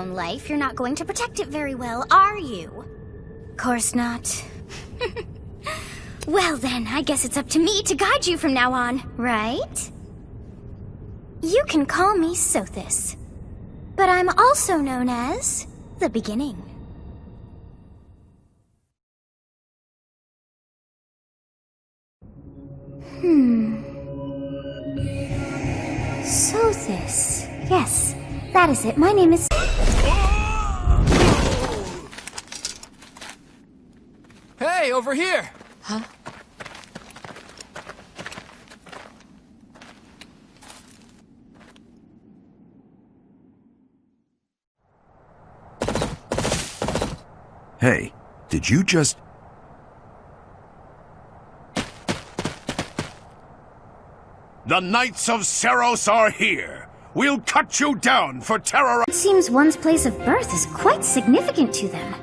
own life, you're not going to protect it very well, are you? Course not. Well then, I guess it's up to me to guide you from now on, right? You can call me Sothis, but I'm also known as the Beginning. Sothis. Yes, that is it. My name is... Hey, over here! Huh? Hey, did you just... The Knights of Seros are here! We'll cut you down for terror. It seems one's place of birth is quite significant to them.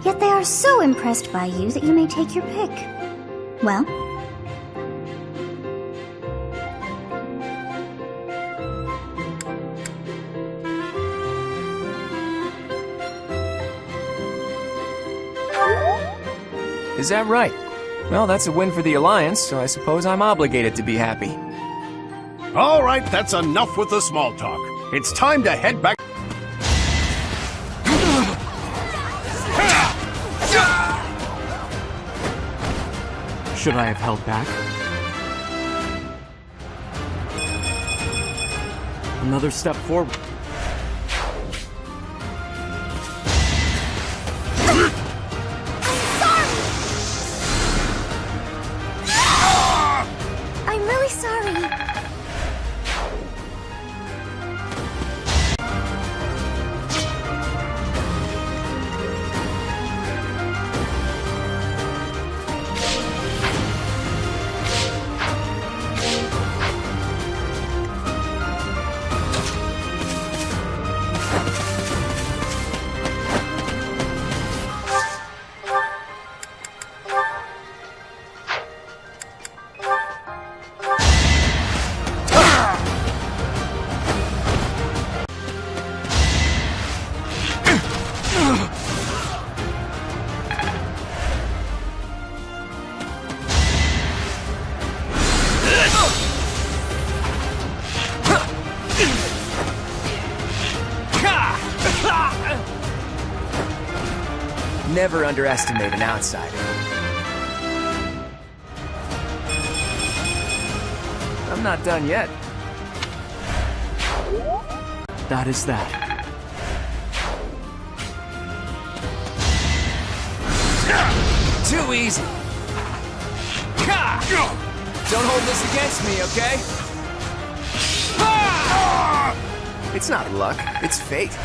Yet they are so impressed by you that you may take your pick. Well? Is that right? Well, that's a win for the Alliance, so I suppose I'm obligated to be happy. All right, that's enough with the small talk. It's time to head back. Should I have held back? Another step forward. I'm really sorry. Never underestimate an outsider. I'm not done yet. That is that. Too easy. Don't hold this against me, okay? It's not luck, it's fate.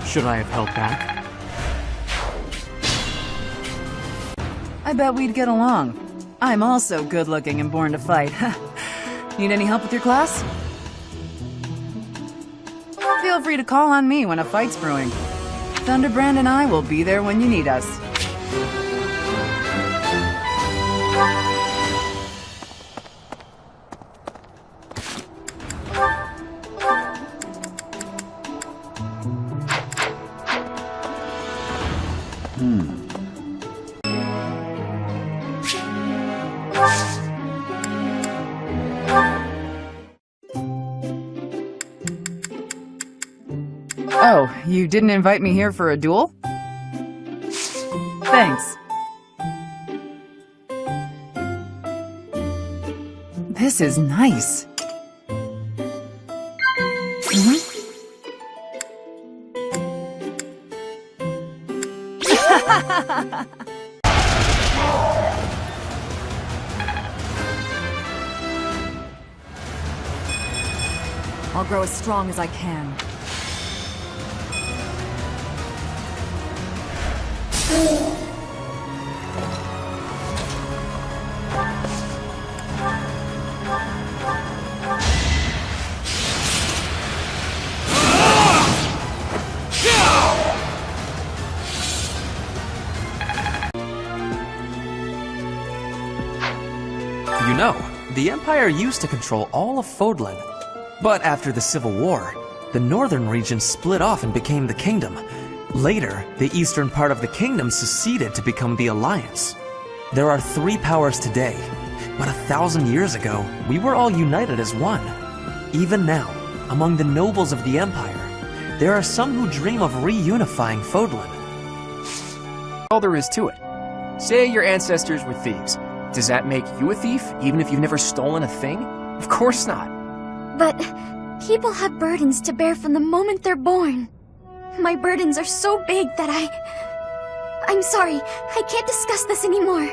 Should I have held back? I bet we'd get along. I'm also good-looking and born to fight. Need any help with your class? Feel free to call on me when a fight's brewing. Thunderbrand and I will be there when you need us. Oh, you didn't invite me here for a duel? Thanks. This is nice. I'll grow as strong as I can. You know, the Empire used to control all of Fodlan. But after the Civil War, the northern region split off and became the Kingdom. Later, the eastern part of the Kingdom seceded to become the Alliance. There are 3 powers today, but 1,000 years ago, we were all united as one. Even now, among the nobles of the Empire, there are some who dream of reunifying Fodlan. All there is to it. Say your ancestors were thieves. Does that make you a thief, even if you've never stolen a thing? Of course not. But people have burdens to bear from the moment they're born. My burdens are so big that I'm sorry, I can't discuss this anymore.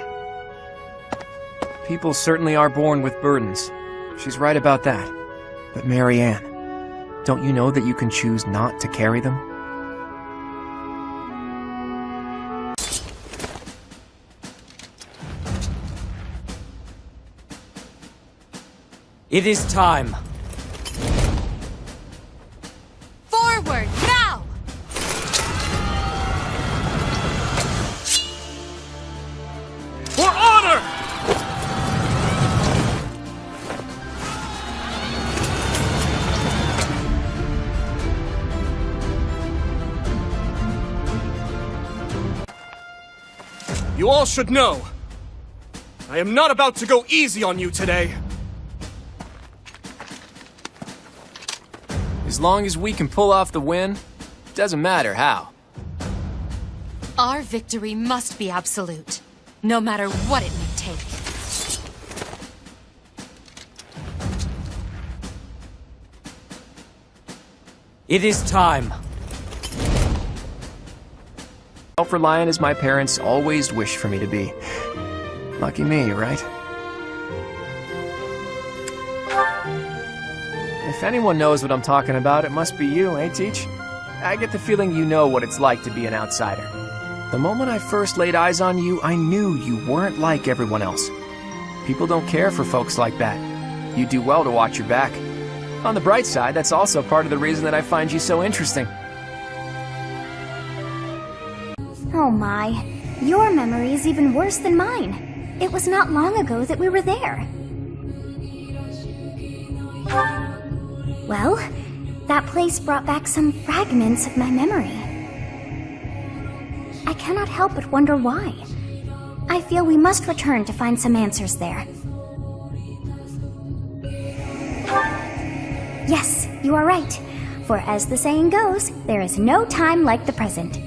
People certainly are born with burdens. She's right about that. But Marianne, don't you know that you can choose not to carry them? It is time. Forward, now! For honor! You all should know, I am not about to go easy on you today. As long as we can pull off the win, doesn't matter how. Our victory must be absolute, no matter what it may take. It is time. Self-reliant as my parents always wished for me to be. Lucky me, right? If anyone knows what I'm talking about, it must be you, eh, Teach? I get the feeling you know what it's like to be an outsider. The moment I first laid eyes on you, I knew you weren't like everyone else. People don't care for folks like that. You do well to watch your back. On the bright side, that's also part of the reason that I find you so interesting. Oh my, your memory is even worse than mine. It was not long ago that we were there. Well, that place brought back some fragments of my memory. I cannot help but wonder why. I feel we must return to find some answers there. Yes, you are right. For as the saying goes, there is no time like the present.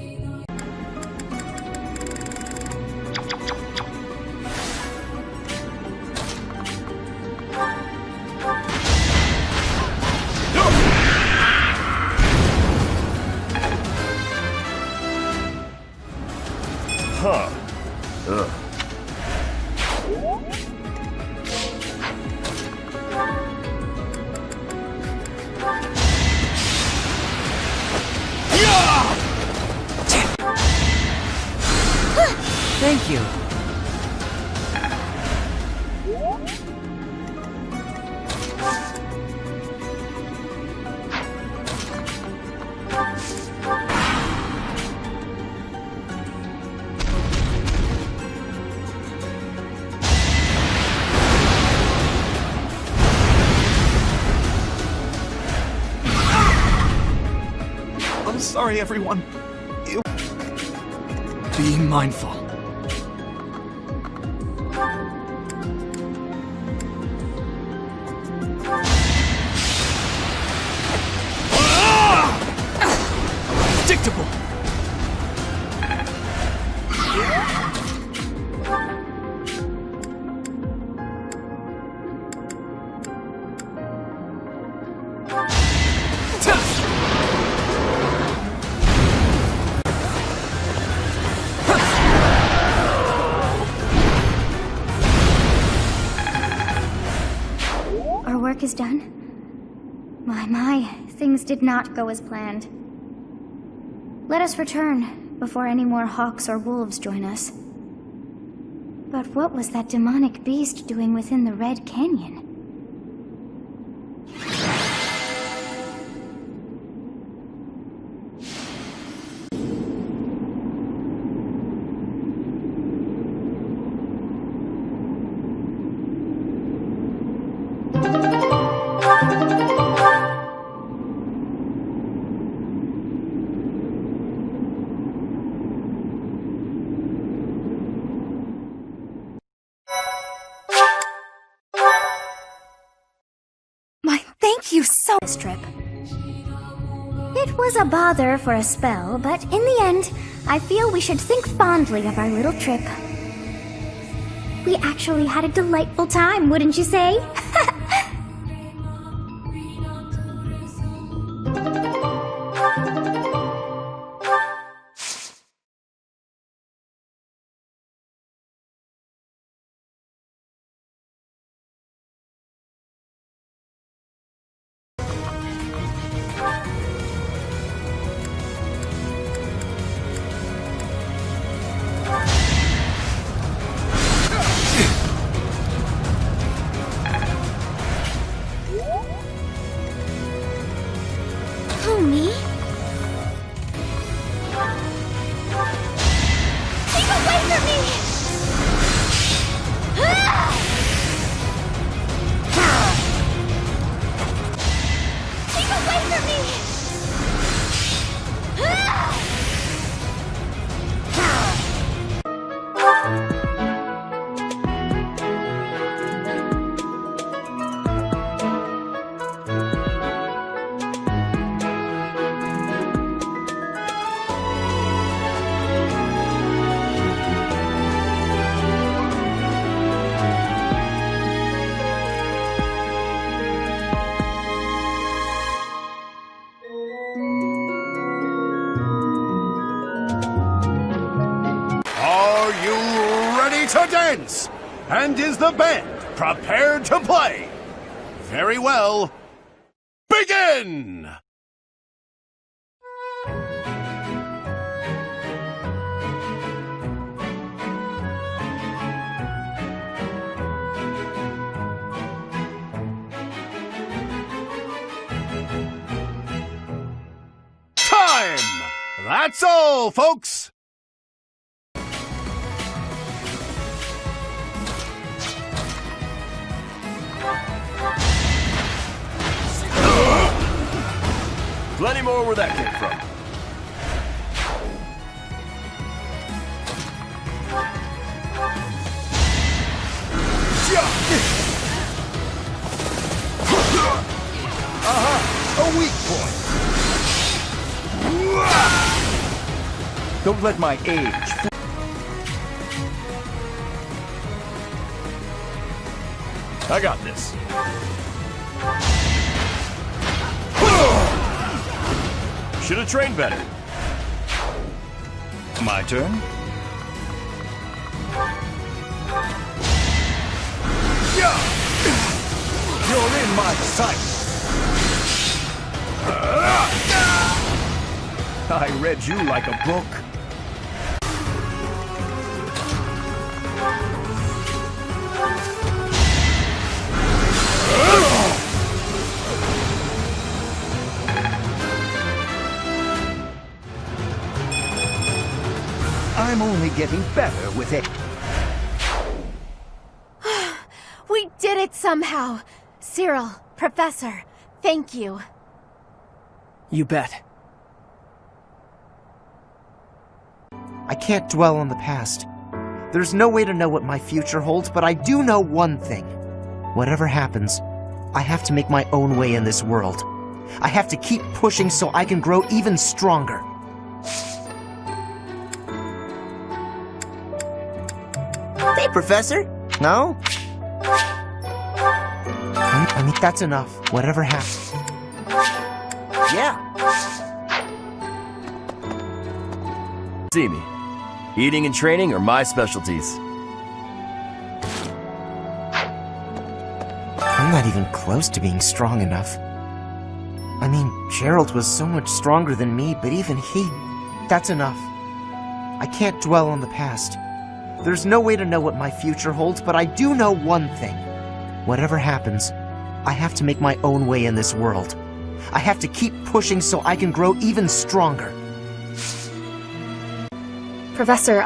Thank you. I'm sorry, everyone. Be mindful. Predictable. Our work is done. My, things did not go as planned. Let us return before any more hawks or wolves join us. But what was that demonic beast doing within the Red Canyon? this trip. It was a bother for a spell, but in the end, I feel we should think fondly of our little trip. We actually had a delightful time, wouldn't you say? Me? Keep away from me! Keep away from me! To dance! And is the band prepared to play? Very well. Begin! Time! That's all, folks! Plenty more where that came from. A weak point. Don't let my age... I got this. Should have trained better. My turn. You're in my sight. I read you like a book. I'm only getting better with it. We did it somehow! Cyril, Professor, thank you. You bet. I can't dwell on the past. There's no way to know what my future holds, but I do know one thing. Whatever happens, I have to make my own way in this world. I have to keep pushing so I can grow even stronger. Hey, Professor! No? I mean, that's enough. Whatever happens. Yeah. See me. Eating and training are my specialties. I'm not even close to being strong enough. I mean, Gerald was so much stronger than me, but even he... That's enough. I can't dwell on the past. There's no way to know what my future holds, but I do know one thing. Whatever happens, I have to make my own way in this world. I have to keep pushing so I can grow even stronger. Professor,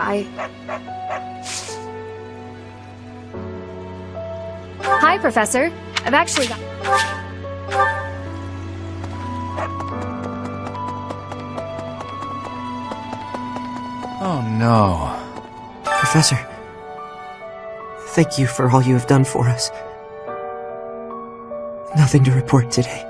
Hi, Professor. I've actually got... Oh no. Professor, thank you for all you have done for us. Nothing to report today.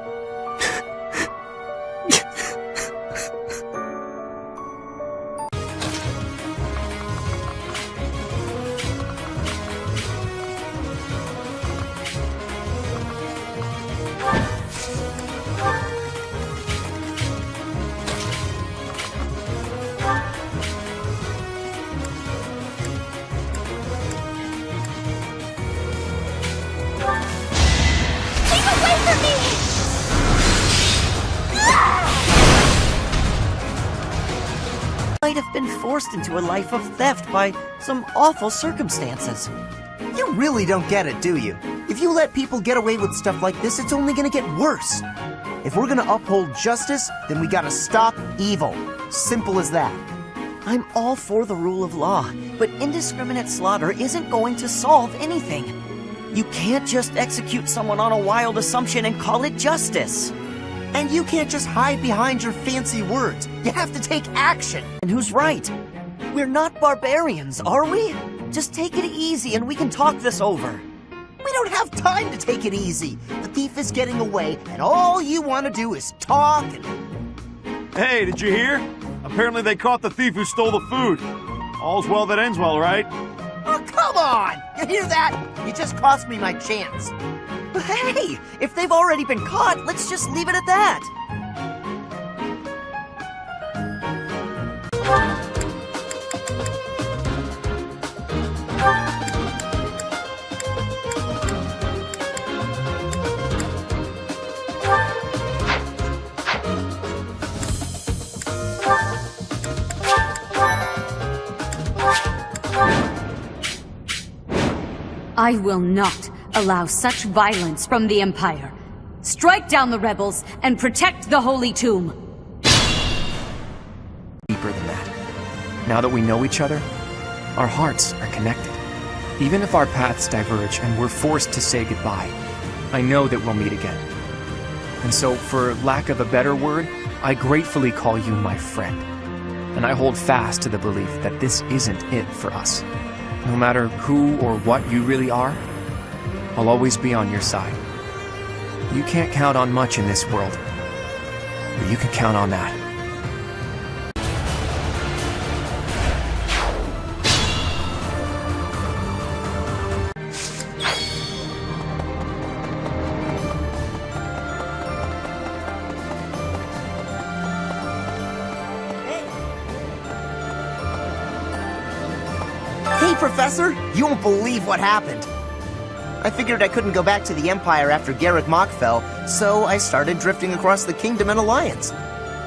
been forced into a life of theft by some awful circumstances. You really don't get it, do you? If you let people get away with stuff like this, it's only gonna get worse. If we're gonna uphold justice, then we gotta stop evil. Simple as that. I'm all for the rule of law, but indiscriminate slaughter isn't going to solve anything. You can't just execute someone on a wild assumption and call it justice. And you can't just hide behind your fancy words. You have to take action. And who's right? We're not barbarians, are we? Just take it easy and we can talk this over. We don't have time to take it easy. The thief is getting away, and all you want to do is talk and... Hey, did you hear? Apparently they caught the thief who stole the food. All's well that ends well, right? Oh, come on! You hear that? You just cost me my chance. But hey, if they've already been caught, let's just leave it at that. I will not allow such violence from the Empire. Strike down the rebels and protect the Holy Tomb. Deeper than that. Now that we know each other, our hearts are connected. Even if our paths diverge and we're forced to say goodbye, I know that we'll meet again. And so, for lack of a better word, I gratefully call you my friend. And I hold fast to the belief that this isn't it for us. No matter who or what you really are, I'll always be on your side. You can't count on much in this world, but you can count on that. Hey, Professor! You won't believe what happened. I figured I couldn't go back to the Empire after Garrett Mach fell, so I started drifting across the Kingdom and Alliance.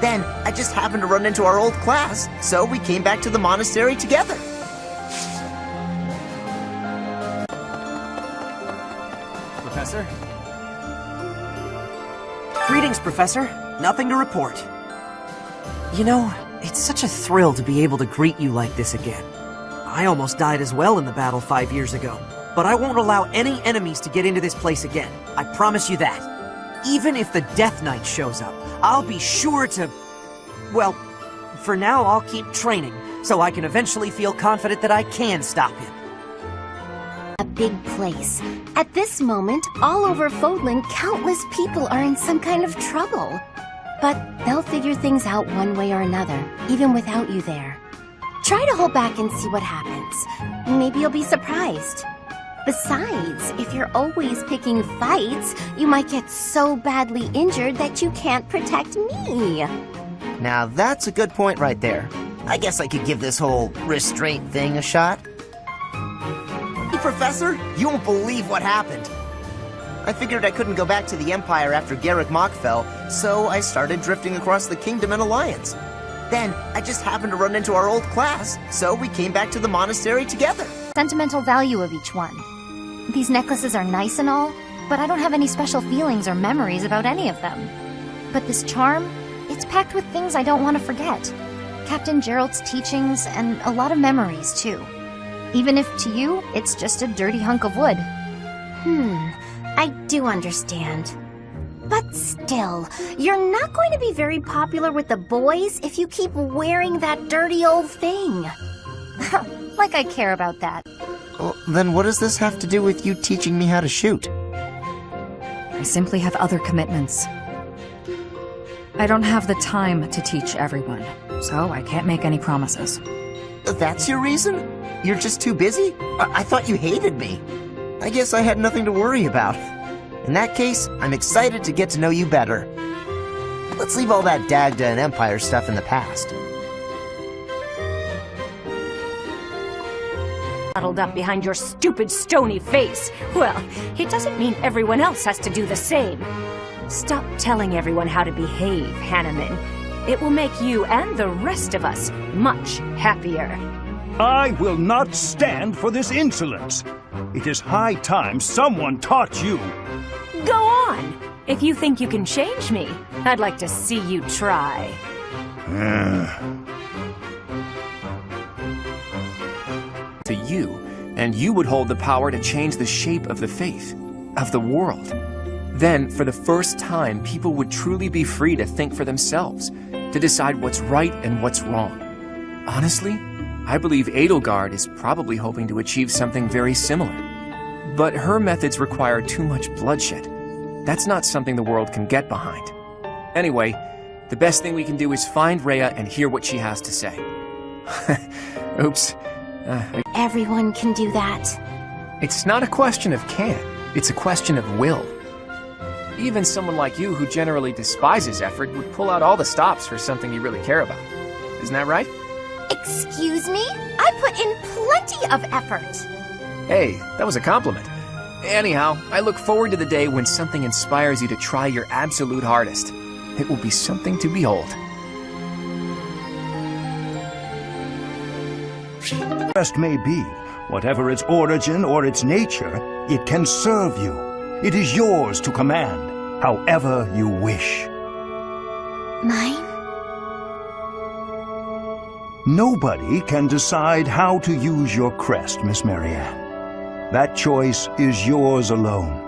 Then, I just happened to run into our old class, so we came back to the monastery together. Professor? Greetings, Professor. Nothing to report. You know, it's such a thrill to be able to greet you like this again. I almost died as well in the battle 5 years ago, but I won't allow any enemies to get into this place again. I promise you that. Even if the Death Knight shows up, I'll be sure to... Well, for now I'll keep training, so I can eventually feel confident that I can stop him. A big place. At this moment, all over Fodlan, countless people are in some kind of trouble. But they'll figure things out one way or another, even without you there. Try to hold back and see what happens. Maybe you'll be surprised. Besides, if you're always picking fights, you might get so badly injured that you can't protect me. Now that's a good point right there. I guess I could give this whole restraint thing a shot. Hey, Professor, you won't believe what happened. I figured I couldn't go back to the Empire after Garrett Mach fell, so I started drifting across the Kingdom and Alliance. Then, I just happened to run into our old class, so we came back to the monastery together. Sentimental value of each one. These necklaces are nice and all, but I don't have any special feelings or memories about any of them. But this charm, it's packed with things I don't want to forget. Captain Gerald's teachings and a lot of memories, too. Even if to you, it's just a dirty hunk of wood. I do understand. But still, you're not going to be very popular with the boys if you keep wearing that dirty old thing. Like I care about that. Well, then what does this have to do with you teaching me how to shoot? I simply have other commitments. I don't have the time to teach everyone, so I can't make any promises. That's your reason? You're just too busy? I thought you hated me. I guess I had nothing to worry about. In that case, I'm excited to get to know you better. Let's leave all that Dagda and Empire stuff in the past. Huddled up behind your stupid stony face. Well, it doesn't mean everyone else has to do the same. Stop telling everyone how to behave, Hanneman. It will make you and the rest of us much happier. I will not stand for this insolence. It is high time someone taught you. Go on! If you think you can change me, I'd like to see you try. To you, and you would hold the power to change the shape of the faith, of the world. Then, for the first time, people would truly be free to think for themselves, to decide what's right and what's wrong. Honestly, I believe Edelgard is probably hoping to achieve something very similar. But her methods require too much bloodshed. That's not something the world can get behind. Anyway, the best thing we can do is find Rhea and hear what she has to say. Oops. Everyone can do that. It's not a question of can, it's a question of will. Even someone like you who generally despises effort would pull out all the stops for something you really care about. Isn't that right? Excuse me? I put in plenty of effort. Hey, that was a compliment. Anyhow, I look forward to the day when something inspires you to try your absolute hardest. It will be something to behold. Quest may be, whatever its origin or its nature, it can serve you. It is yours to command, however you wish. Mine? Nobody can decide how to use your crest, Miss Marianne. That choice is yours alone.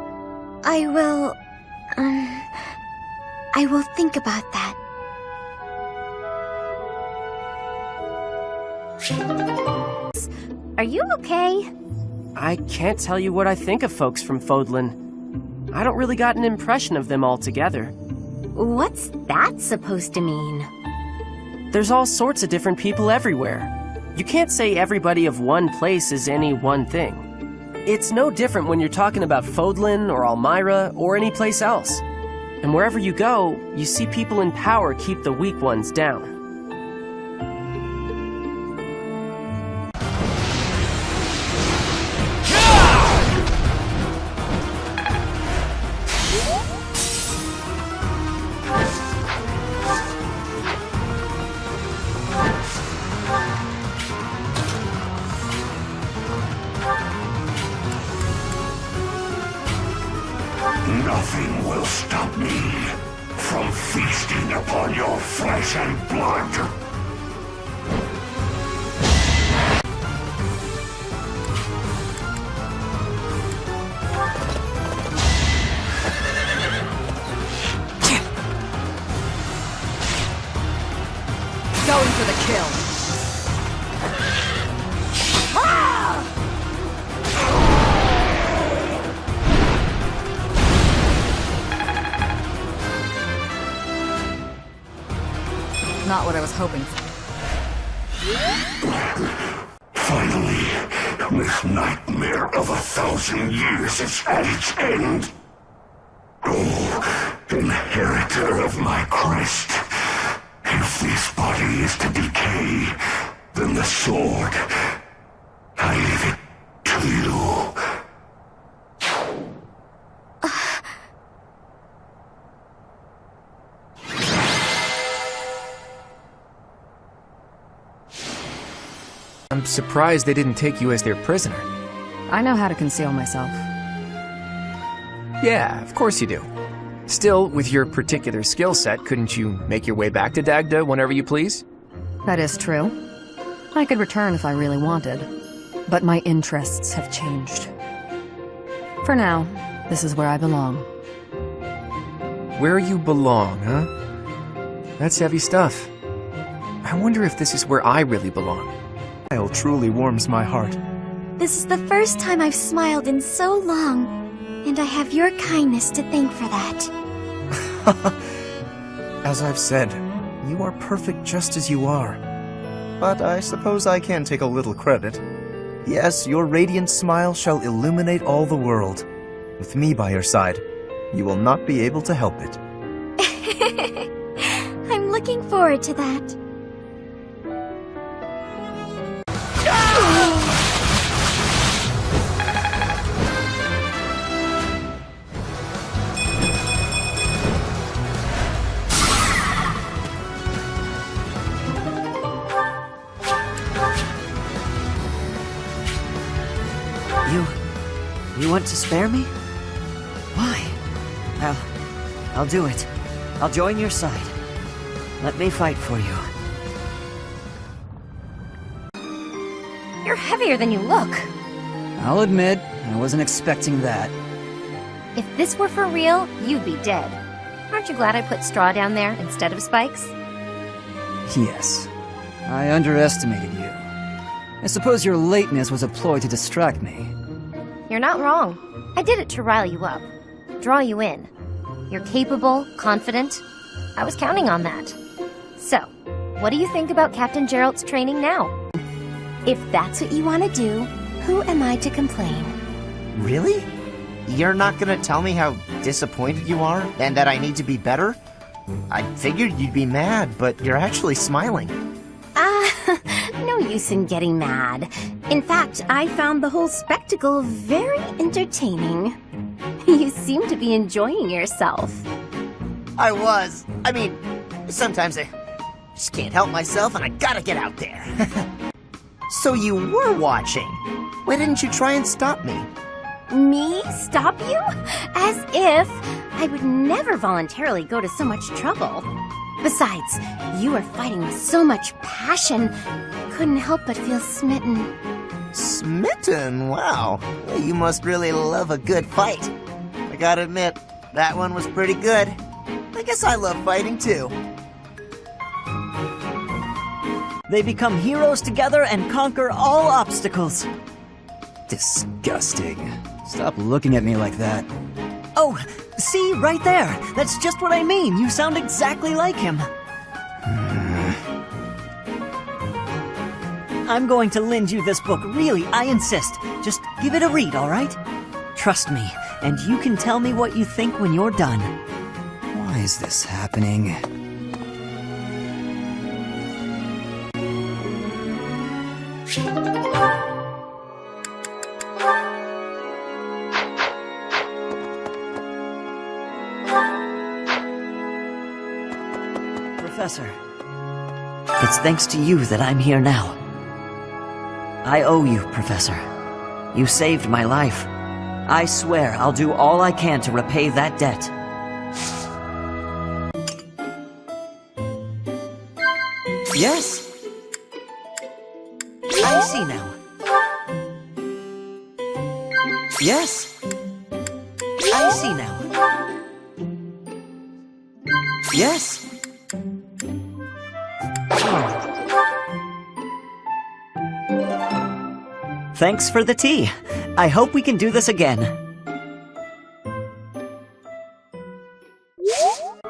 I will think about that. Are you okay? I can't tell you what I think of folks from Fodlan. I don't really got an impression of them altogether. What's that supposed to mean? There's all sorts of different people everywhere. You can't say everybody of one place is any one thing. It's no different when you're talking about Fodlan or Almyra or any place else. And wherever you go, you see people in power keep the weak ones down. Nothing will stop me from feasting upon your flesh and blood. Going for the kill. Not what I was hoping for. Finally, this nightmare of 1,000 years is at its end. Oh, inheritor of my crest. If this body is to decay, then the sword, I leave it to you. I'm surprised they didn't take you as their prisoner. I know how to conceal myself. Yeah, of course you do. Still, with your particular skill set, couldn't you make your way back to Dagda whenever you please? That is true. I could return if I really wanted, but my interests have changed. For now, this is where I belong. Where you belong, huh? That's heavy stuff. I wonder if this is where I really belong. Smile truly warms my heart. This is the first time I've smiled in so long, and I have your kindness to thank for that. As I've said, you are perfect just as you are. But I suppose I can take a little credit. Yes, your radiant smile shall illuminate all the world. With me by your side, you will not be able to help it. I'm looking forward to that. want to spare me? Why? Well, I'll do it. I'll join your side. Let me fight for you. You're heavier than you look. I'll admit, I wasn't expecting that. If this were for real, you'd be dead. Aren't you glad I put straw down there instead of spikes? Yes. I underestimated you. I suppose your lateness was a ploy to distract me. You're not wrong. I did it to rile you up. Draw you in. You're capable, confident. I was counting on that. So, what do you think about Captain Gerald's training now? If that's what you want to do, who am I to complain? Really? You're not gonna tell me how disappointed you are and that I need to be better? I figured you'd be mad, but you're actually smiling. No use in getting mad. In fact, I found the whole spectacle very entertaining. You seem to be enjoying yourself. I was. I mean, sometimes I just can't help myself and I gotta get out there. So you were watching. Why didn't you try and stop me? Me? Stop you? As if I would never voluntarily go to so much trouble. Besides, you were fighting with so much passion. Couldn't help but feel smitten. Smitten? Wow. Well, you must really love a good fight. I gotta admit, that one was pretty good. I guess I love fighting too. They become heroes together and conquer all obstacles. Disgusting. Stop looking at me like that. Oh, see, right there. That's just what I mean. You sound exactly like him. I'm going to lend you this book, really, I insist. Just give it a read, all right? Trust me, and you can tell me what you think when you're done. Why is this happening? Professor, it's thanks to you that I'm here now. I owe you, Professor. You saved my life. I swear I'll do all I can to repay that debt. Yes. I see now. Yes. I see now. Yes. Thanks for the tea. I hope we can do this again.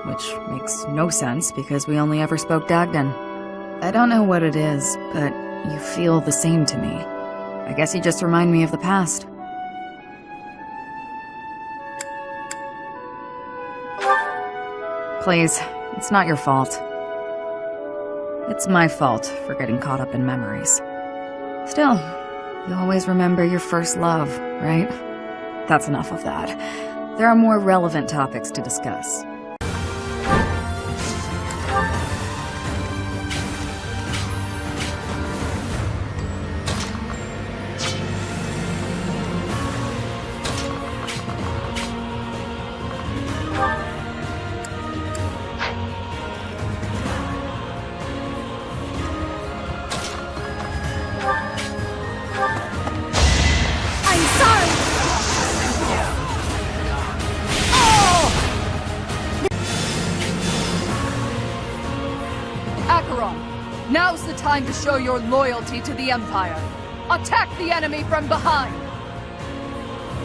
Which makes no sense because we only ever spoke Dagdan. I don't know what it is, but you feel the same to me. I guess you just remind me of the past. Please, it's not your fault. It's my fault for getting caught up in memories. Still, you always remember your first love, right? That's enough of that. There are more relevant topics to discuss. Now's the time to show your loyalty to the Empire. Attack the enemy from behind!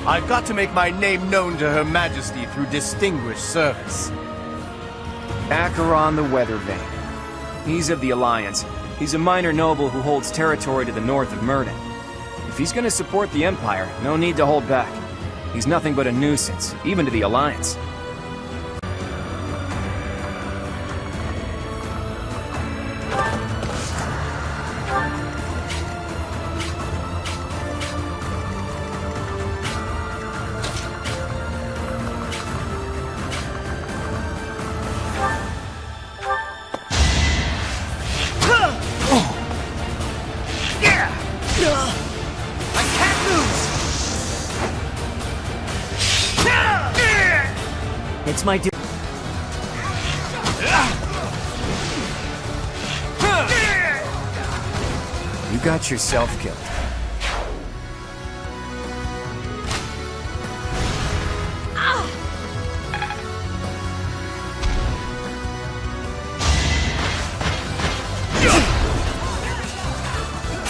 I've got to make my name known to Her Majesty through distinguished service. Acheron the Weathervane. He's of the Alliance. He's a minor noble who holds territory to the north of Murden. If he's gonna support the Empire, no need to hold back. He's nothing but a nuisance, even to the Alliance. It's my duty. You got yourself killed.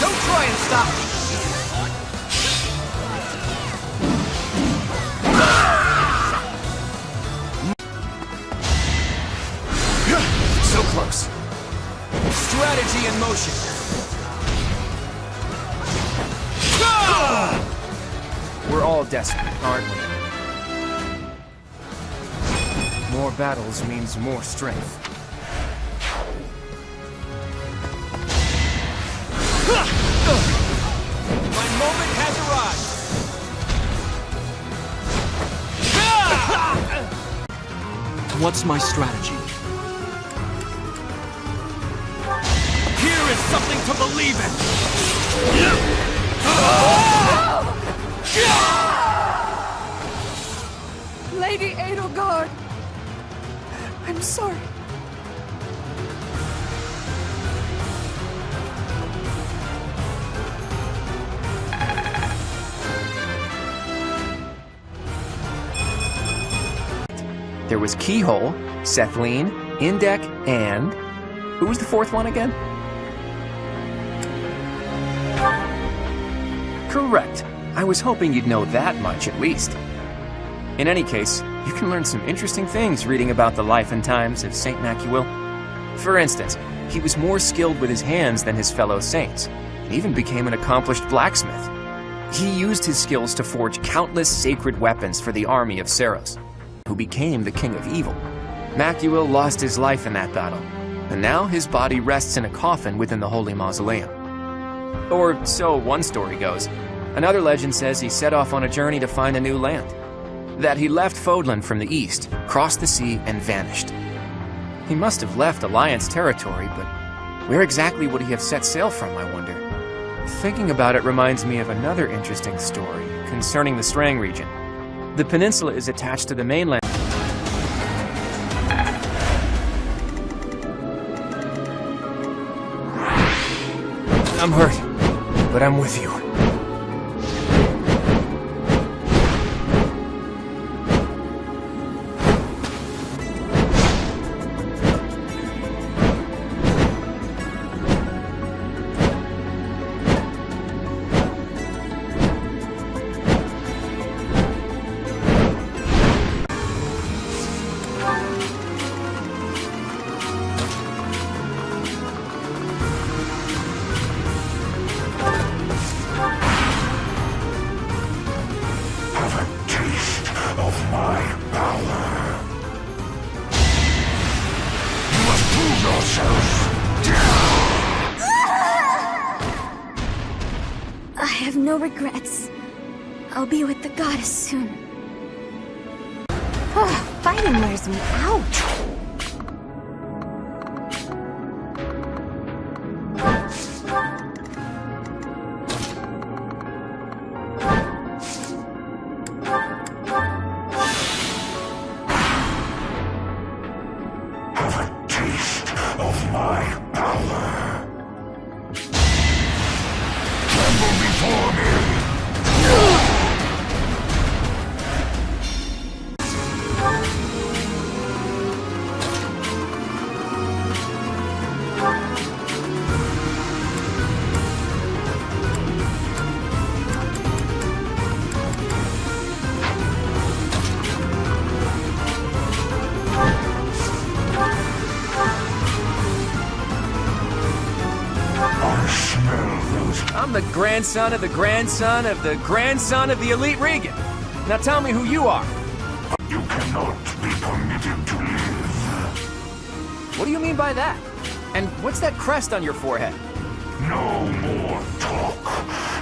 Don't try and stop me! So close. Strategy in motion! We're all desperate, aren't we? More battles means more strength. My moment has arrived! What's my strategy? Here is something to believe in! Lady Edelgard! I'm sorry. There was Keyhole, Sethleen, Indek, and... who was the fourth one again? Correct. I was hoping you'd know that much, at least. In any case, you can learn some interesting things reading about the life and times of Saint Macuil. For instance, he was more skilled with his hands than his fellow saints, and even became an accomplished blacksmith. He used his skills to forge countless sacred weapons for the army of Seros, who became the King of Evil. Macuil lost his life in that battle, and now his body rests in a coffin within the Holy Mausoleum. Or so one story goes. Another legend says he set off on a journey to find a new land. That he left Fodlan from the east, crossed the sea, and vanished. He must have left Alliance territory, but where exactly would he have set sail from, I wonder? Thinking about it reminds me of another interesting story concerning the Strang region. The peninsula is attached to the mainland. I'm hurt, but I'm with you. I have no regrets. I'll be with the goddess soon. Fighting wears me out. Have a taste of my power. Tremble before me. I'm the grandson of the grandson of the grandson of the elite Regan. Now tell me who you are. You cannot be permitted to live. What do you mean by that? And what's that crest on your forehead? No more talk.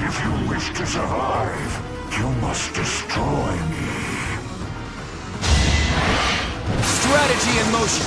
If you wish to survive, you must destroy me. Strategy in motion!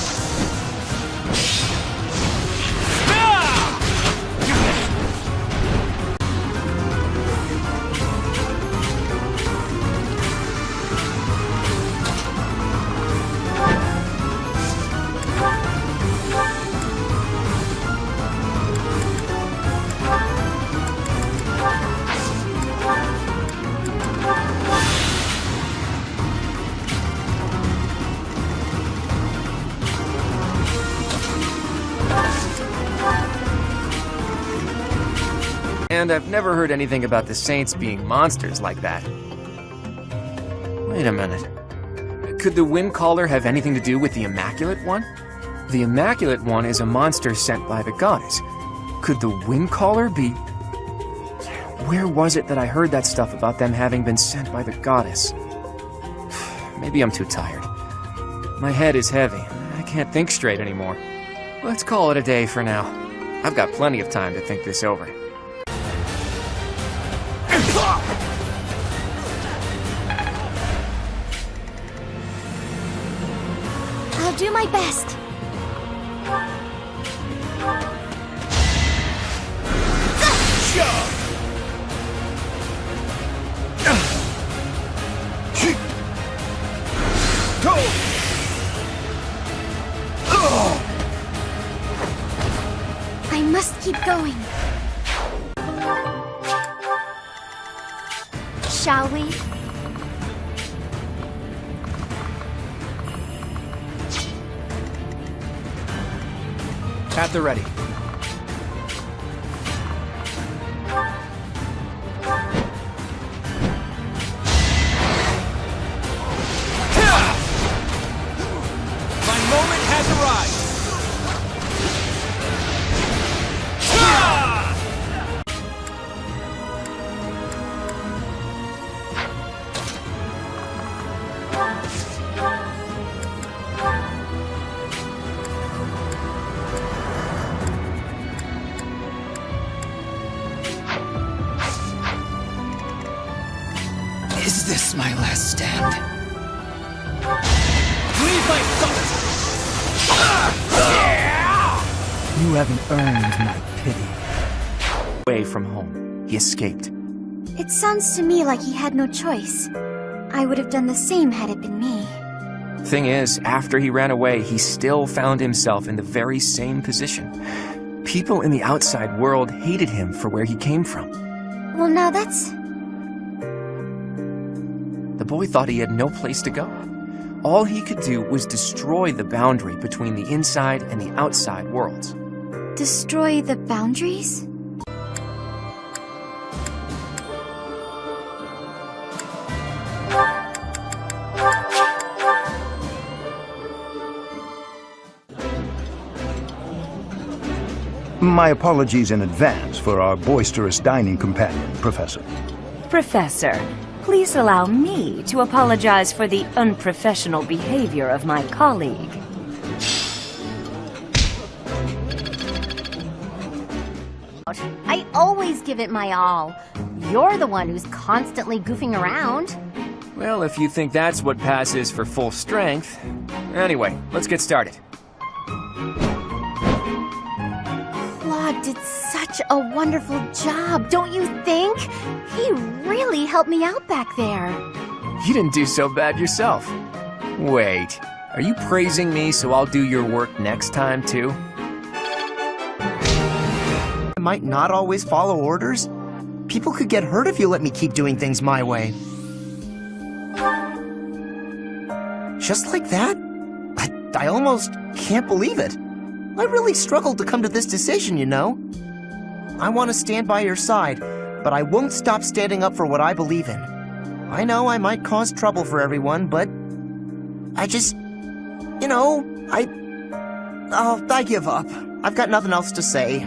hand, I've never heard anything about the saints being monsters like that. Wait a minute. Could the Wind Caller have anything to do with the Immaculate One? The Immaculate One is a monster sent by the goddess. Could the Wind Caller be... Where was it that I heard that stuff about them having been sent by the goddess? Maybe I'm too tired. My head is heavy. I can't think straight anymore. Let's call it a day for now. I've got plenty of time to think this over. I'll do my best. I must keep going. Shall we? At the ready. My moment has arrived! Is this my last stand? Leave my thoughts! You haven't earned my pity. Away from home, he escaped. It sounds to me like he had no choice. I would have done the same had it been me. Thing is, after he ran away, he still found himself in the very same position. People in the outside world hated him for where he came from. Well, now that's... The boy thought he had no place to go. All he could do was destroy the boundary between the inside and the outside worlds. Destroy the boundaries? My apologies in advance for our boisterous dining companion, Professor. Professor, please allow me to apologize for the unprofessional behavior of my colleague. I always give it my all. You're the one who's constantly goofing around. Well, if you think that's what passes for full strength... Anyway, let's get started. Claude did such a wonderful job, don't you think? He really helped me out back there. You didn't do so bad yourself. Wait, are you praising me so I'll do your work next time, too? I might not always follow orders. People could get hurt if you let me keep doing things my way. Just like that? I almost can't believe it. I really struggled to come to this decision, you know? I want to stand by your side, but I won't stop standing up for what I believe in. I know I might cause trouble for everyone, but I just... You know, I give up. I've got nothing else to say.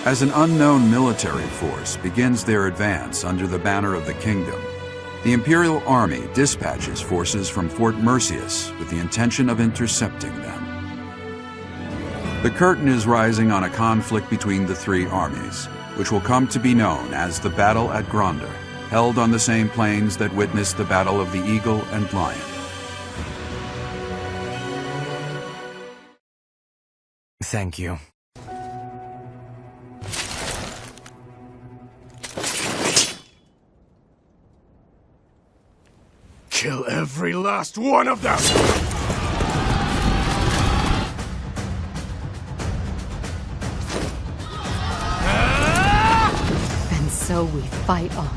As an unknown military force begins their advance under the banner of the kingdom, the Imperial Army dispatches forces from Fort Mercius with the intention of intercepting them. The curtain is rising on a conflict between the three armies, which will come to be known as the Battle at Gronder, held on the same plains that witnessed the Battle of the Eagle and Lion. Thank you. Kill every last one of them! And so we fight on.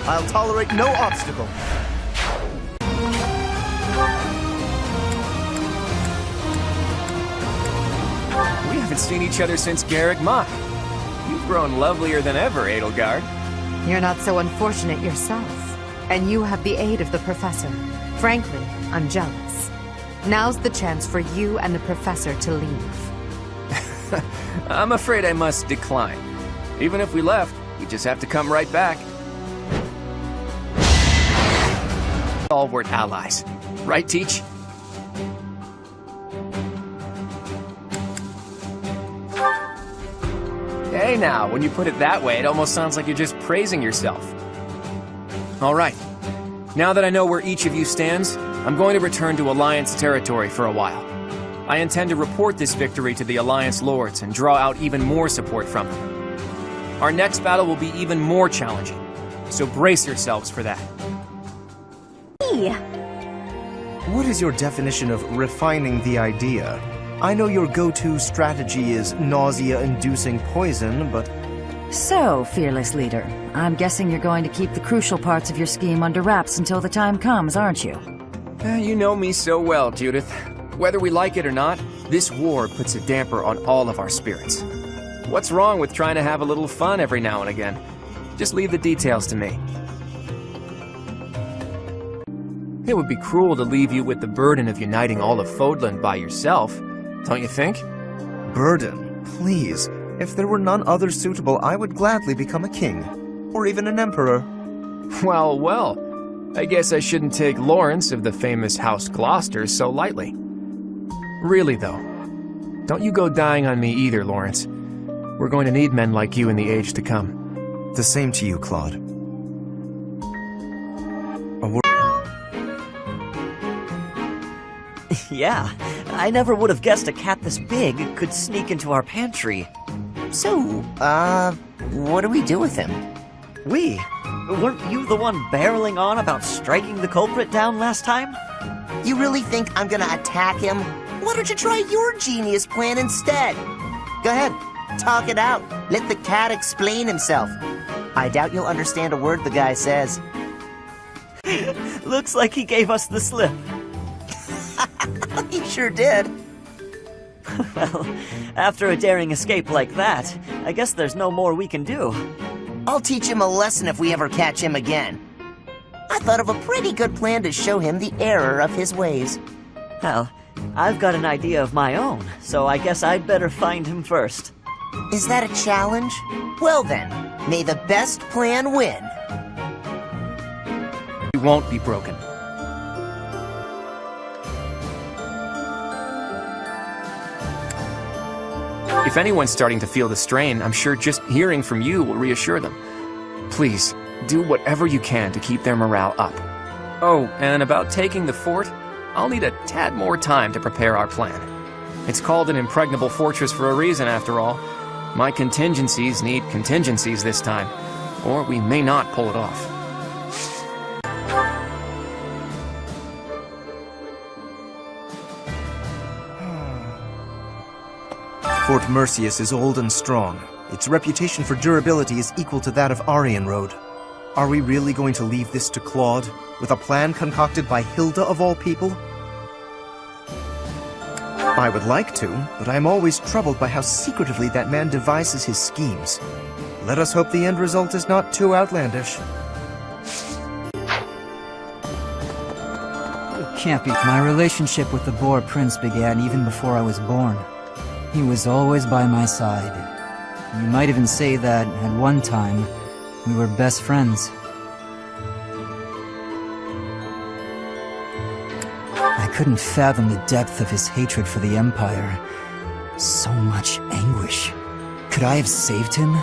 I'll tolerate no obstacle. We haven't seen each other since Garrick Mach. You've grown lovelier than ever, Edelgard. You're not so unfortunate yourself. And you have the aid of the Professor. Frankly, I'm jealous. Now's the chance for you and the Professor to leave. I'm afraid I must decline. Even if we left, we just have to come right back. All were allies. Right, Teach? Hey now, when you put it that way, it almost sounds like you're just praising yourself. All right. Now that I know where each of you stands, I'm going to return to Alliance territory for a while. I intend to report this victory to the Alliance Lords and draw out even more support from them. Our next battle will be even more challenging, so brace yourselves for that. What is your definition of refining the idea? I know your go-to strategy is nausea-inducing poison, but... So, fearless leader, I'm guessing you're going to keep the crucial parts of your scheme under wraps until the time comes, aren't you? You know me so well, Judith. Whether we like it or not, this war puts a damper on all of our spirits. What's wrong with trying to have a little fun every now and again? Just leave the details to me. It would be cruel to leave you with the burden of uniting all of Fodlan by yourself, don't you think? Burden? Please. If there were none other suitable, I would gladly become a king. Or even an emperor. Well, well. I guess I shouldn't take Lawrence of the famous House Gloucester so lightly. Really, though. Don't you go dying on me either, Lawrence. We're going to need men like you in the age to come. The same to you, Claude. Yeah, I never would have guessed a cat this big could sneak into our pantry. So, what do we do with him? We? Weren't you the one barreling on about striking the culprit down last time? You really think I'm gonna attack him? Why don't you try your genius plan instead? Go ahead, talk it out. Let the cat explain himself. I doubt you'll understand a word the guy says. Looks like he gave us the slip. He sure did. Well, after a daring escape like that, I guess there's no more we can do. I'll teach him a lesson if we ever catch him again. I thought of a pretty good plan to show him the error of his ways. Well, I've got an idea of my own, so I guess I'd better find him first. Is that a challenge? Well then, may the best plan win. You won't be broken. If anyone's starting to feel the strain, I'm sure just hearing from you will reassure them. Please, do whatever you can to keep their morale up. Oh, and about taking the fort, I'll need a tad more time to prepare our plan. It's called an impregnable fortress for a reason, after all. My contingencies need contingencies this time, or we may not pull it off. Fort Mercius is old and strong. Its reputation for durability is equal to that of Aryan Road. Are we really going to leave this to Claude, with a plan concocted by Hilda of all people? I would like to, but I am always troubled by how secretively that man devises his schemes. Let us hope the end result is not too outlandish. It can't be. My relationship with the Boar Prince began even before I was born. He was always by my side. You might even say that, at one time, we were best friends. I couldn't fathom the depth of his hatred for the Empire. So much anguish. Could I have saved him?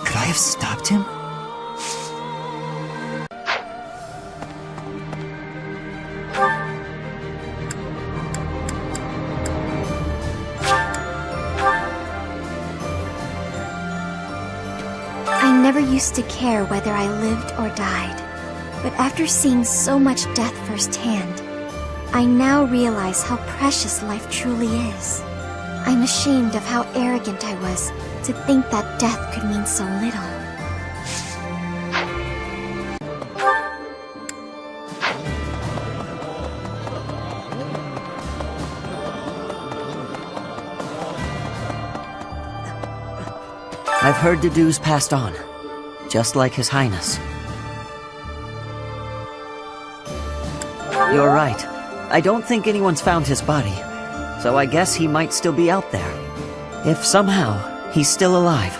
Could I have stopped him? I never used to care whether I lived or died. But after seeing so much death firsthand, I now realize how precious life truly is. I'm ashamed of how arrogant I was to think that death could mean so little. I've heard Dedue's passed on, just like His Highness. You're right. I don't think anyone's found his body, so I guess he might still be out there. If somehow he's still alive,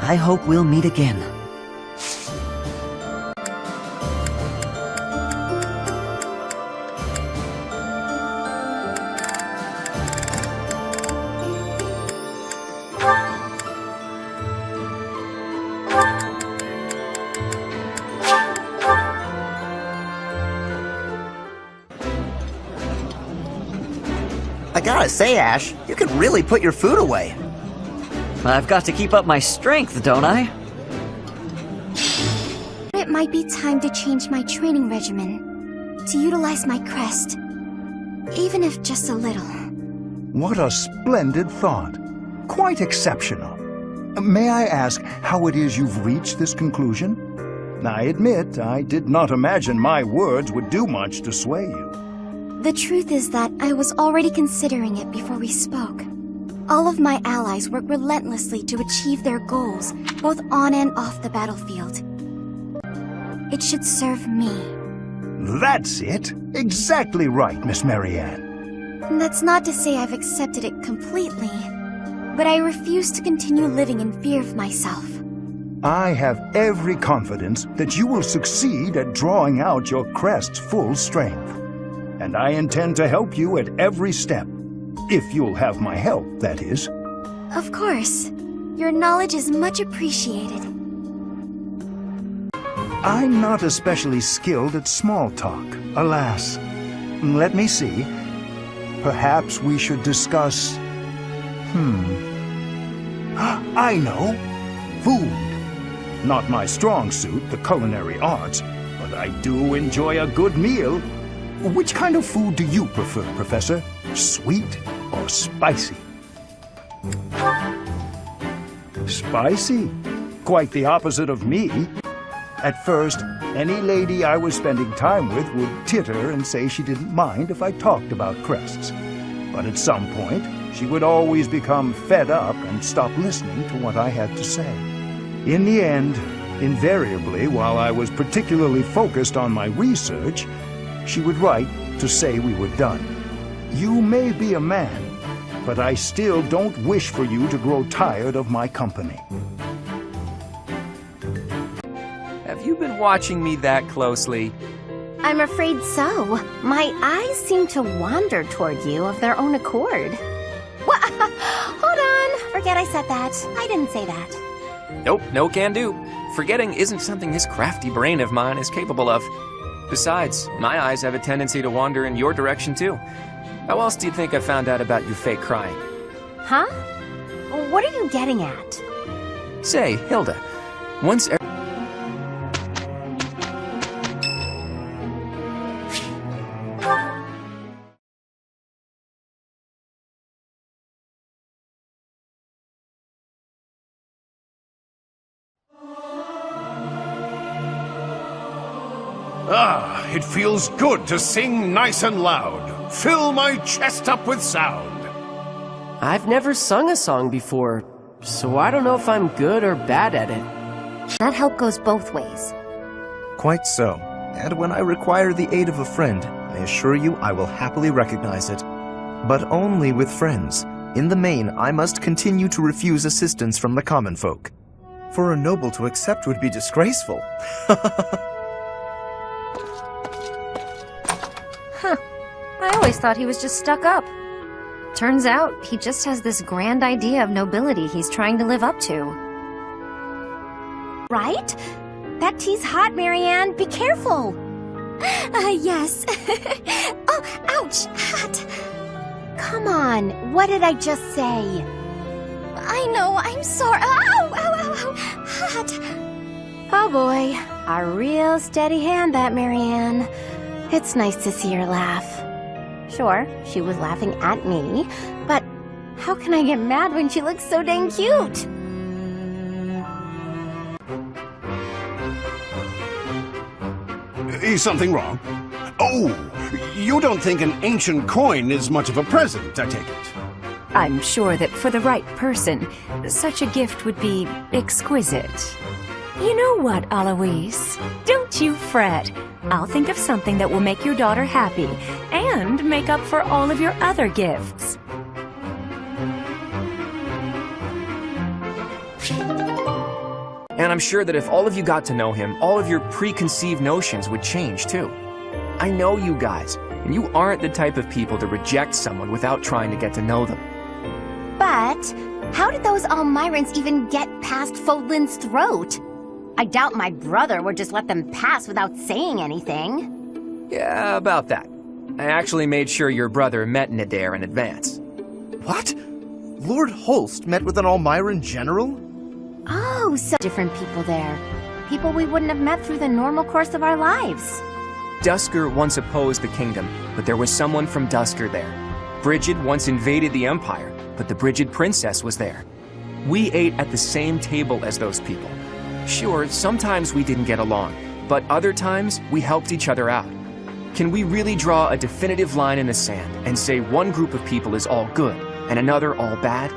I hope we'll meet again. I gotta say, Ash, you can really put your food away. I've got to keep up my strength, don't I? It might be time to change my training regimen, to utilize my crest, even if just a little. What a splendid thought. Quite exceptional. May I ask how it is you've reached this conclusion? I admit, I did not imagine my words would do much to sway you. The truth is that I was already considering it before we spoke. All of my allies work relentlessly to achieve their goals, both on and off the battlefield. It should serve me. That's it. Exactly right, Miss Marianne. That's not to say I've accepted it completely, but I refuse to continue living in fear of myself. I have every confidence that you will succeed at drawing out your crest's full strength. And I intend to help you at every step. If you'll have my help, that is. Of course. Your knowledge is much appreciated. I'm not especially skilled at small talk, alas. Let me see. Perhaps we should discuss... I know. Food. Not my strong suit, the culinary arts, but I do enjoy a good meal. Which kind of food do you prefer, Professor? Sweet or spicy? Spicy? Quite the opposite of me. At first, any lady I was spending time with would titter and say she didn't mind if I talked about crests. But at some point, she would always become fed up and stop listening to what I had to say. In the end, invariably, while I was particularly focused on my research, she would write to say we were done. You may be a man, but I still don't wish for you to grow tired of my company. Have you been watching me that closely? I'm afraid so. My eyes seem to wander toward you of their own accord. What? Hold on. Forget I said that. I didn't say that. Nope, no can do. Forgetting isn't something this crafty brain of mine is capable of. Besides, my eyes have a tendency to wander in your direction too. How else do you think I found out about your fake crying? Huh? What are you getting at? Say, Hilda, once Ah, it feels good to sing nice and loud. Fill my chest up with sound. I've never sung a song before, so I don't know if I'm good or bad at it. That help goes both ways. Quite so. And when I require the aid of a friend, I assure you I will happily recognize it. But only with friends. In the main, I must continue to refuse assistance from the common folk. For a noble to accept would be disgraceful. Huh. I always thought he was just stuck up. Turns out, he just has this grand idea of nobility he's trying to live up to. Right? That tea's hot, Marianne. Be careful. Yes. Oh, ouch! Hot. Come on. What did I just say? I know, I'm sorry. Ow! Ow, ow, ow! Hot. Oh boy. A real steady hand, that Marianne. It's nice to see her laugh. Sure, she was laughing at me, but how can I get mad when she looks so dang cute? Is something wrong? Oh, you don't think an ancient coin is much of a present, I take it? I'm sure that for the right person, such a gift would be exquisite. You know what, Alois? Don't you fret. I'll think of something that will make your daughter happy and make up for all of your other gifts. And I'm sure that if all of you got to know him, all of your preconceived notions would change too. I know you guys, and you aren't the type of people to reject someone without trying to get to know them. But how did those Almirans even get past Fodlin's throat? I doubt my brother would just let them pass without saying anything. Yeah, about that. I actually made sure your brother met Nadir in advance. What? Lord Holst met with an Almiran general? Oh, so different people there. People we wouldn't have met through the normal course of our lives. Duscur once opposed the kingdom, but there was someone from Duscur there. Brigid once invaded the Empire, but the Brigid princess was there. We ate at the same table as those people. Sure, sometimes we didn't get along, but other times we helped each other out. Can we really draw a definitive line in the sand and say one group of people is all good and another all bad?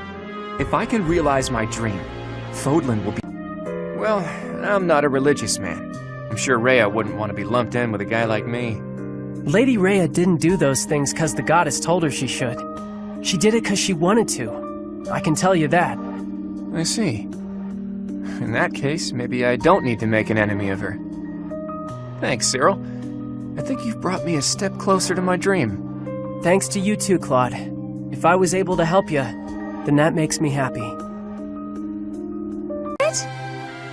If I can realize my dream, Fodlan will be... Well, I'm not a religious man. I'm sure Rhea wouldn't want to be lumped in with a guy like me. Lady Rhea didn't do those things because the goddess told her she should. She did it because she wanted to. I can tell you that. I see. In that case, maybe I don't need to make an enemy of her. Thanks, Cyril. I think you've brought me a step closer to my dream. Thanks to you too, Claude. If I was able to help you, then that makes me happy.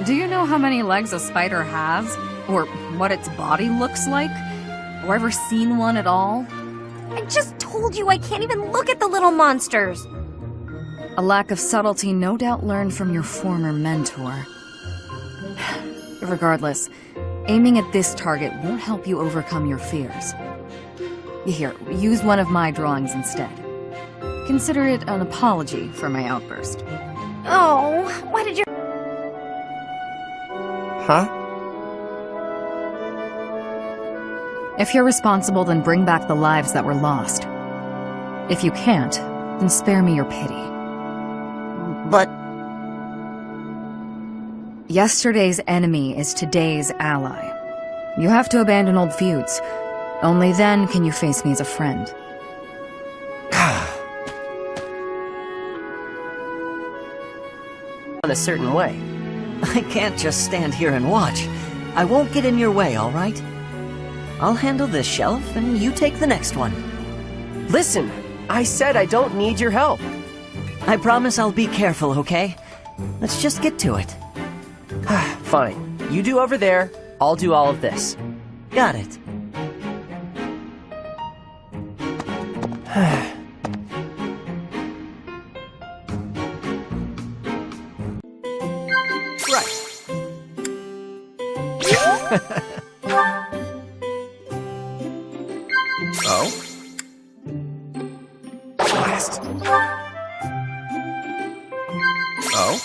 Do you know how many legs a spider has? Or what its body looks like? Or ever seen one at all? I just told you I can't even look at the little monsters. A lack of subtlety no doubt learned from your former mentor. Regardless, aiming at this target won't help you overcome your fears. Here, use one of my drawings instead. Consider it an apology for my outburst. Oh, why did you... Huh? If you're responsible, then bring back the lives that were lost. If you can't, then spare me your pity. But... Yesterday's enemy is today's ally. You have to abandon old feuds. Only then can you face me as a friend. In a certain way. I can't just stand here and watch. I won't get in your way, all right? I'll handle this shelf, and you take the next one. Listen, I said I don't need your help. I promise I'll be careful, okay? Let's just get to it. Fine. You do over there, I'll do all of this. Got it. Oh? Blast. Oh?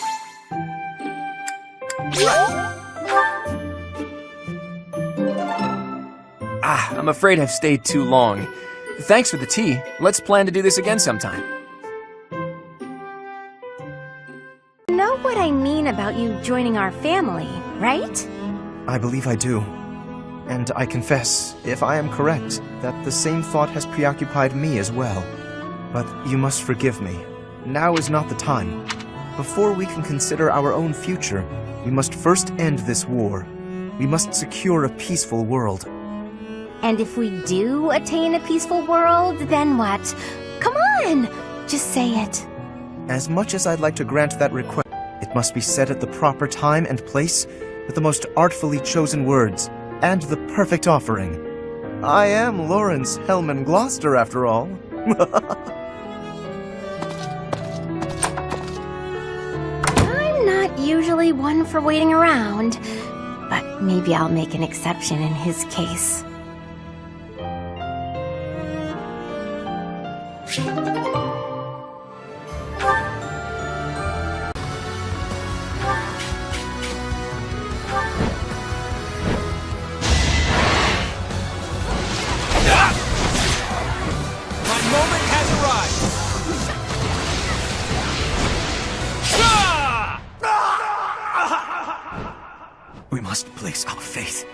I'm afraid I've stayed too long. Thanks for the tea. Let's plan to do this again sometime. You know what I mean about you joining our family, right? I believe I do. And I confess, if I am correct, that the same thought has preoccupied me as well. But you must forgive me. Now is not the time. Before we can consider our own future, we must first end this war. We must secure a peaceful world. And if we do attain a peaceful world, then what? Come on! Just say it. As much as I'd like to grant that request, it must be said at the proper time and place, with the most artfully chosen words, and the perfect offering. I am Lawrence Hellman Gloucester, after all. I'm not usually one for waiting around, but maybe I'll make an exception in his case. We must place our faith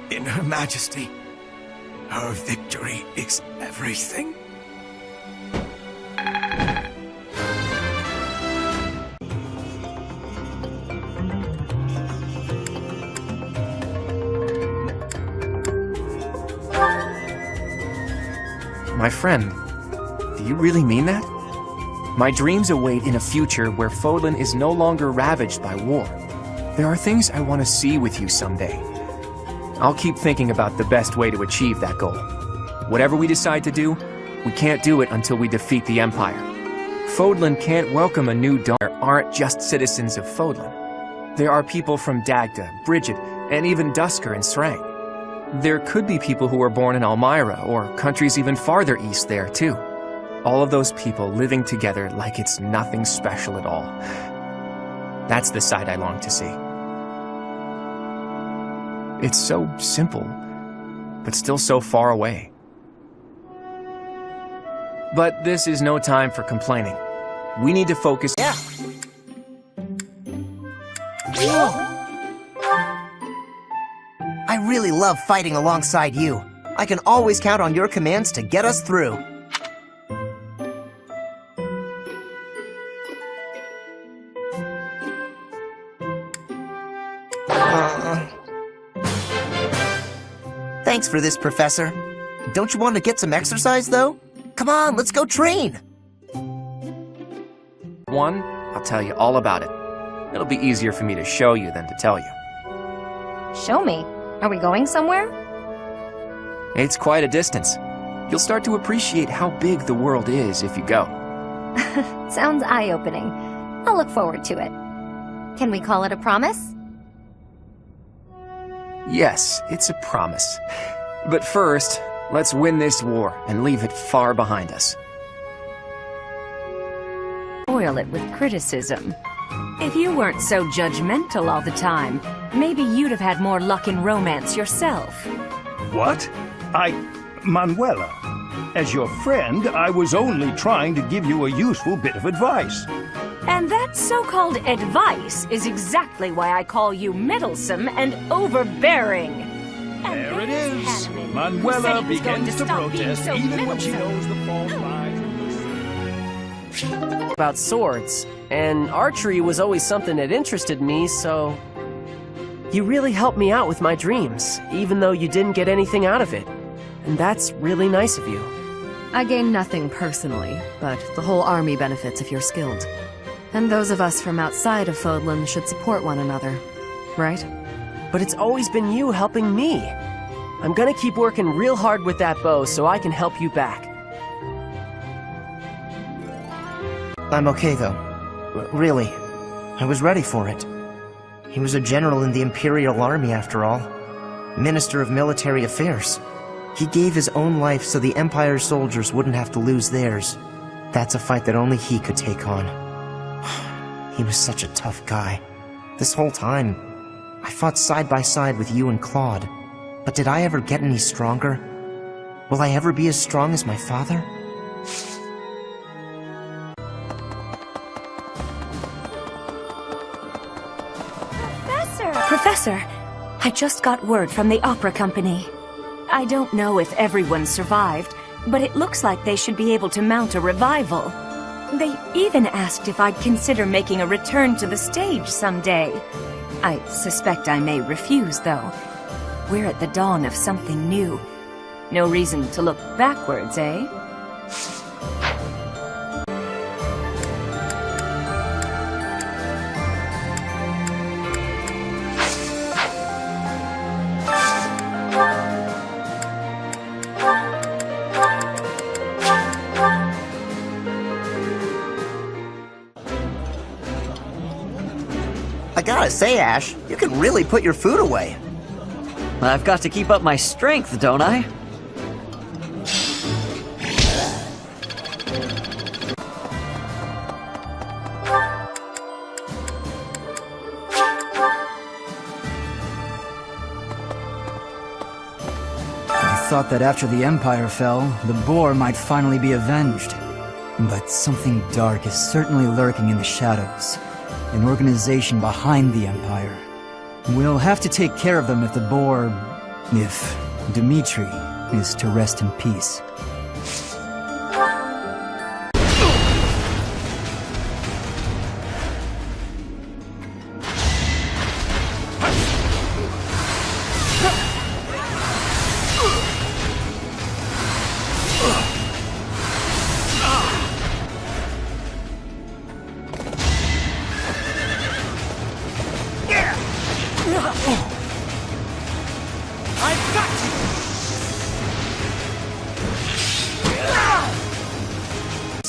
in Her Majesty. Her victory is everything. My friend, do you really mean that? My dreams await in a future where Fodlan is no longer ravaged by war. There are things I want to see with you someday. I'll keep thinking about the best way to achieve that goal. Whatever we decide to do, we can't do it until we defeat the Empire. Fodlan can't welcome a new daughter aren't just citizens of Fodlan. There are people from Dagda, Bridget, and even Dusker and Srang. There could be people who were born in Almyra, or countries even farther east there, too. All of those people living together like it's nothing special at all. That's the side I long to see. It's so simple, but still so far away. But this is no time for complaining. We need to focus. Yeah. I really love fighting alongside you. I can always count on your commands to get us through. Thanks for this, Professor. Don't you want to get some exercise, though? Come on, let's go train! One, I'll tell you all about it. It'll be easier for me to show you than to tell you. Show me. Are we going somewhere? It's quite a distance. You'll start to appreciate how big the world is if you go. Sounds eye-opening. I'll look forward to it. Can we call it a promise? Yes, it's a promise. But first, let's win this war and leave it far behind us. Spoil it with criticism. If you weren't so judgmental all the time, maybe you'd have had more luck in romance yourself. What? Manuela, as your friend, I was only trying to give you a useful bit of advice. And that so-called advice is exactly why I call you meddlesome and overbearing. And there it is. Manuela begins to protest even when she knows the fault lies. About swords, and archery was always something that interested me, so... You really helped me out with my dreams, even though you didn't get anything out of it. And that's really nice of you. I gain nothing personally, but the whole army benefits if you're skilled. And those of us from outside of Fodlan should support one another, right? But it's always been you helping me. I'm gonna keep working real hard with that bow so I can help you back. I'm okay, though. Really. I was ready for it. He was a general in the Imperial Army, after all. Minister of Military Affairs. He gave his own life so the Empire's soldiers wouldn't have to lose theirs. That's a fight that only he could take on. He was such a tough guy. This whole time, I fought side by side with you and Claude. But did I ever get any stronger? Will I ever be as strong as my father? Professor, I just got word from the opera company. I don't know if everyone survived, but it looks like they should be able to mount a revival. They even asked if I'd consider making a return to the stage someday. I suspect I may refuse, though. We're at the dawn of something new. No reason to look backwards, eh? I gotta say, Ash, you can really put your food away. I've got to keep up my strength, don't I? I thought that after the Empire fell, the boar might finally be avenged. But something dark is certainly lurking in the shadows. An organization behind the Empire. We'll have to take care of them if if Dmitri is to rest in peace.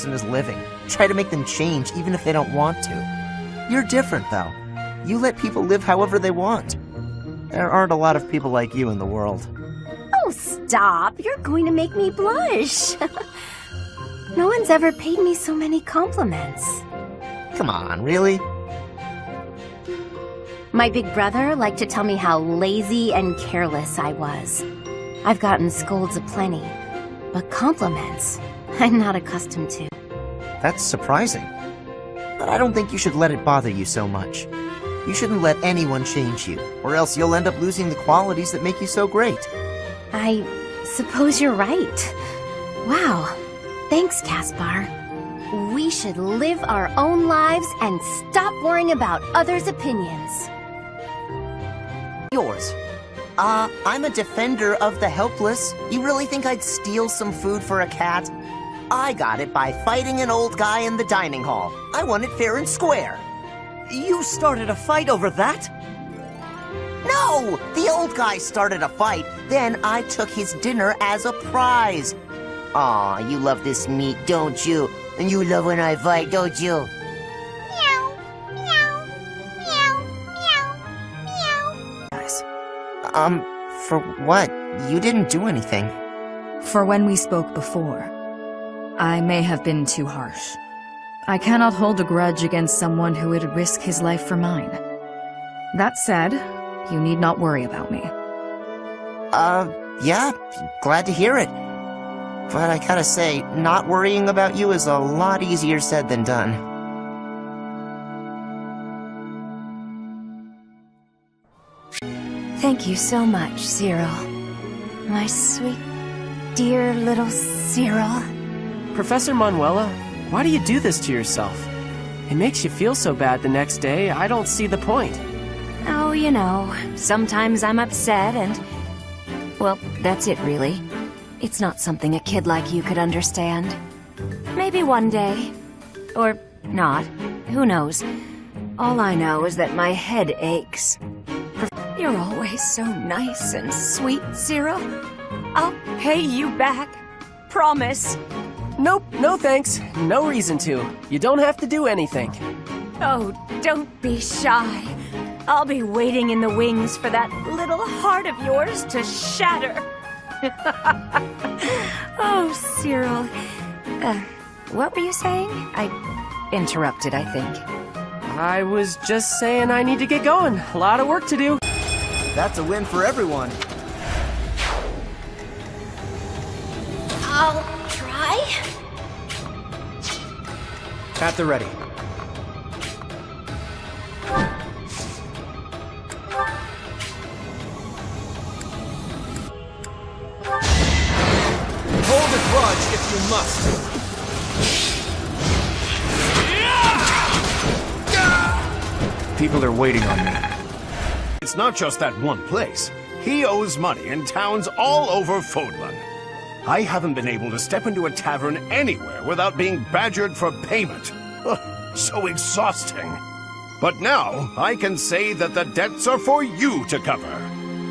Is living. Try to make them change even if they don't want to. You're different, though. You let people live however they want. There aren't a lot of people like you in the world. Oh, stop! You're going to make me blush. No one's ever paid me so many compliments. Come on, really? My big brother liked to tell me how lazy and careless I was. I've gotten scolds aplenty, but compliments I'm not accustomed to. That's surprising. But I don't think you should let it bother you so much. You shouldn't let anyone change you, or else you'll end up losing the qualities that make you so great. I suppose you're right. Wow. Thanks, Caspar. We should live our own lives and stop worrying about others' opinions. Yours. I'm a defender of the helpless. You really think I'd steal some food for a cat? I got it by fighting an old guy in the dining hall. I won it fair and square. You started a fight over that? No! The old guy started a fight, then I took his dinner as a prize. Aw, you love this meat, don't you? And you love when I fight, don't you? Meow, meow, meow, meow, meow. Guys. For what? You didn't do anything. For when we spoke before, I may have been too harsh. I cannot hold a grudge against someone who would risk his life for mine. That said, you need not worry about me. Yeah, glad to hear it. But I gotta say, not worrying about you is a lot easier said than done. Thank you so much, Cyril. My sweet, dear little Cyril. Professor Manuela, why do you do this to yourself? It makes you feel so bad the next day, I don't see the point. Oh, you know, sometimes I'm upset and... well, that's it really. It's not something a kid like you could understand. Maybe one day. Or not. Who knows? All I know is that my head aches. You're always so nice and sweet, Cyril. I'll pay you back. Promise. Nope, no thanks. No reason to. You don't have to do anything. Oh, don't be shy. I'll be waiting in the wings for that little heart of yours to shatter. Oh, Cyril. What were you saying? I interrupted, I think. I was just saying I need to get going. A lot of work to do. That's a win for everyone. I'll try. At the ready. Hold a grudge if you must. People are waiting on me. It's not just that one place. He owes money in towns all over Fodlan. I haven't been able to step into a tavern anywhere without being badgered for payment. Ugh, so exhausting. But now, I can say that the debts are for you to cover.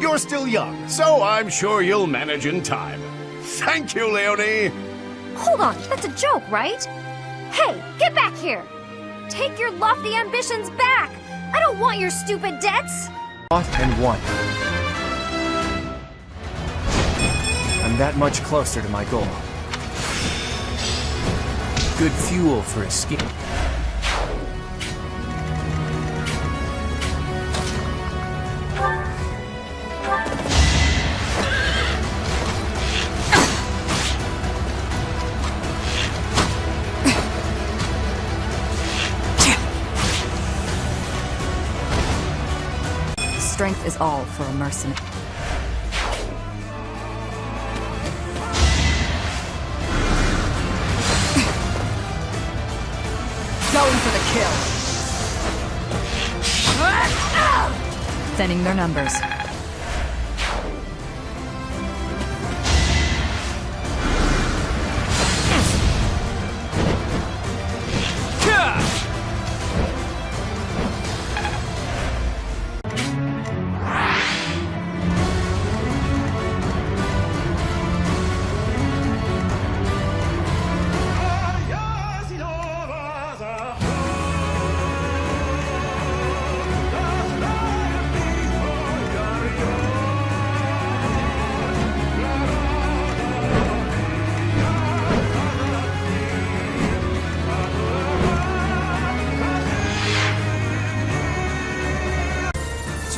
You're still young, so I'm sure you'll manage in time. Thank you, Leonie! Hold on, that's a joke, right? Hey, get back here! Take your lofty ambitions back! I don't want your stupid debts! And one. I'm that much closer to my goal. Good fuel for a scheme. strength is all for a mercenary. Going for the kill. Thinning their numbers.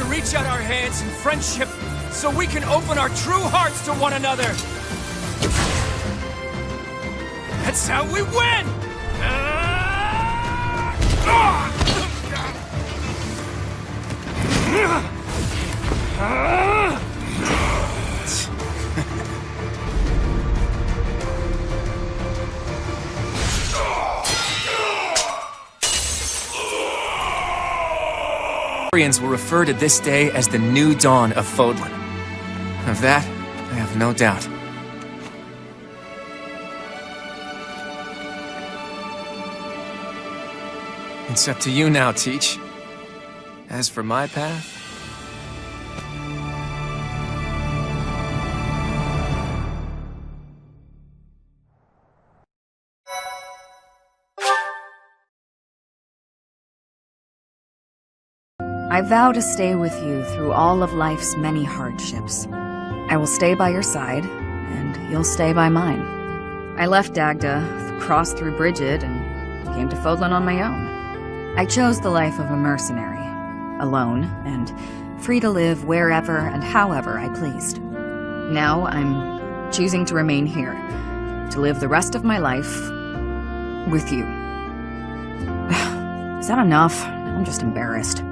Reach out our hands in friendship so we can open our true hearts to one another. That's how we win! Historians will refer to this day as the new dawn of Fodlan. Of that, I have no doubt. It's up to you now, Teach. As for my path... I vow to stay with you through all of life's many hardships. I will stay by your side, and you'll stay by mine. I left Dagda, crossed through Bridget, and came to Fodlan on my own. I chose the life of a mercenary, alone, and free to live wherever and however I pleased. Now I'm choosing to remain here, to live the rest of my life with you. Is that enough? I'm just embarrassed.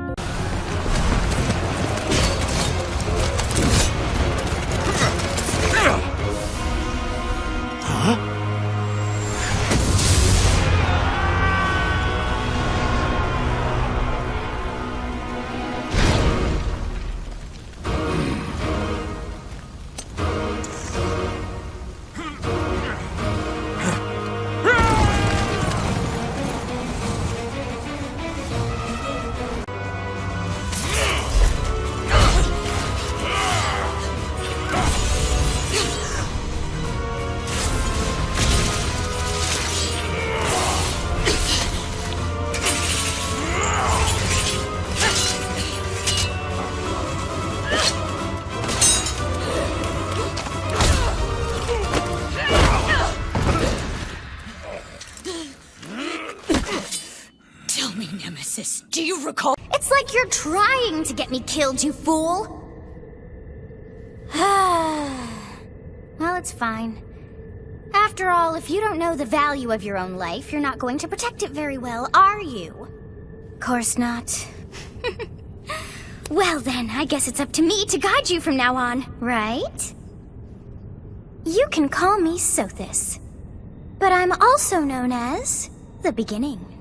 Do you recall? It's like you're trying to get me killed, you fool! Well, it's fine. After all, if you don't know the value of your own life, you're not going to protect it very well, are you? Course not. Well then, I guess it's up to me to guide you from now on, right? You can call me Sothis, but I'm also known as the Beginning.